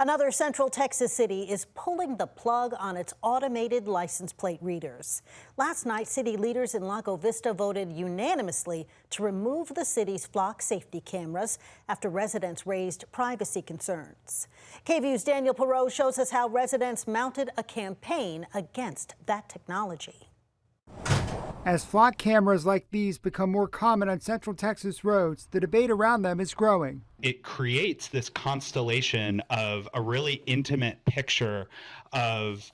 Another Central Texas city is pulling the plug on its automated license plate readers. Last night, city leaders in Lago Vista voted unanimously to remove the city's flock safety cameras after residents raised privacy concerns. KVUE's Daniel Perot shows us how residents mounted a campaign against that technology. As flock cameras like these become more common on Central Texas roads, the debate around them is growing. It creates this constellation of a really intimate picture of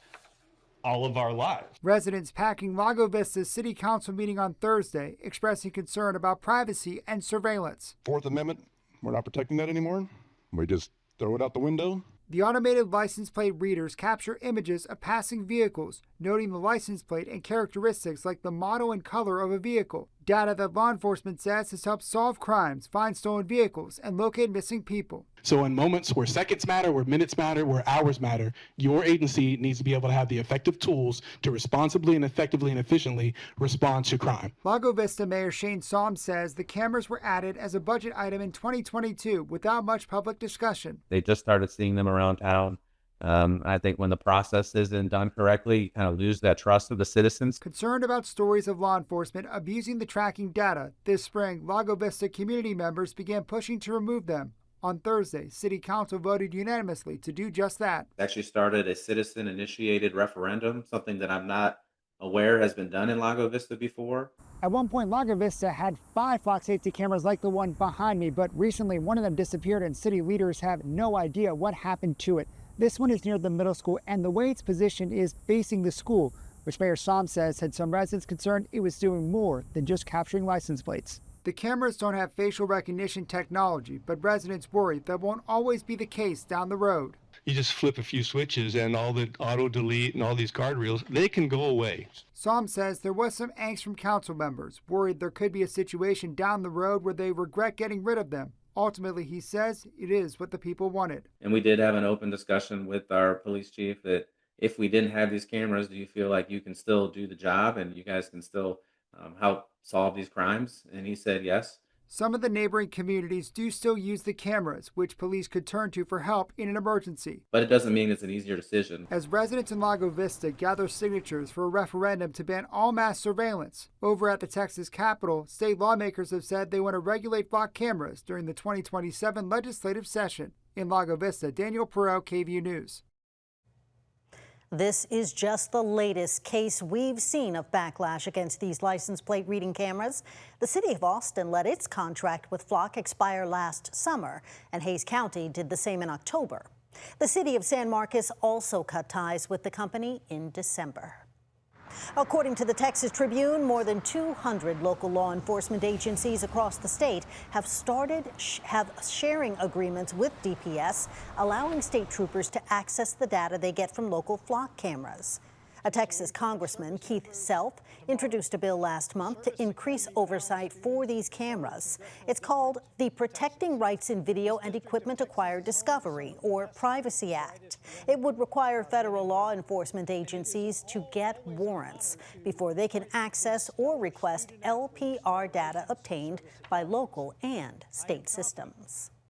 all of our lives. Residents packing Lago Vista's city council meeting on Thursday, expressing concern about privacy and surveillance. Fourth Amendment, we're not protecting that anymore. We just throw it out the window. The automated license plate readers capture images of passing vehicles, noting the license plate and characteristics like the model and color of a vehicle. Data that law enforcement says has helped solve crimes, find stolen vehicles, and locate missing people. So in moments where seconds matter, where minutes matter, where hours matter, your agency needs to be able to have the effective tools to responsibly and effectively and efficiently respond to crime. Lago Vista Mayor Shane Saum says the cameras were added as a budget item in 2022 without much public discussion. They just started seeing them around town. I think when the process isn't done correctly, you kind of lose that trust of the citizens. Concerned about stories of law enforcement abusing the tracking data, this spring, Lago Vista community members began pushing to remove them. On Thursday, City Council voted unanimously to do just that. Actually started a citizen-initiated referendum, something that I'm not aware has been done in Lago Vista before. At one point, Lago Vista had 5 flock safety cameras like the one behind me, but recently one of them disappeared and city leaders have no idea what happened to it. This one is near the middle school, and the way it's positioned is facing the school, which Mayor Saum says had some residents concerned it was doing more than just capturing license plates. The cameras don't have facial recognition technology, but residents worry that won't always be the case down the road. You just flip a few switches and all the auto delete and all these guardrails, they can go away. Saum says there was some angst from council members, worried there could be a situation down the road where they regret getting rid of them. Ultimately, he says it is what the people wanted. And we did have an open discussion with our police chief that if we didn't have these cameras, do you feel like you can still do the job and you guys can still help solve these crimes? And he said yes. Some of the neighboring communities do still use the cameras, which police could turn to for help in an emergency. But it doesn't mean it's an easier decision. As residents in Lago Vista gather signatures for a referendum to ban all mass surveillance, over at the Texas Capitol, state lawmakers have said they want to regulate flock cameras during the 2027 legislative session. In Lago Vista, Daniel Perot, KVUE News. This is just the latest case we've seen of backlash against these license plate reading cameras. The city of Austin let its contract with Flock expire last summer, and Hays County did the same in October. The city of San Marcos also cut ties with the company in December. According to the Texas Tribune, more than 200 local law enforcement agencies across the state have sharing agreements with DPS, allowing state troopers to access the data they get from local flock cameras. A Texas Congressman, Keith Self, introduced a bill last month to increase oversight for these cameras. It's called the Protecting Rights in Video and Equipment Acquired Discovery, or Privacy Act. It would require federal law enforcement agencies to get warrants before they can access or request LPR data obtained by local and state systems.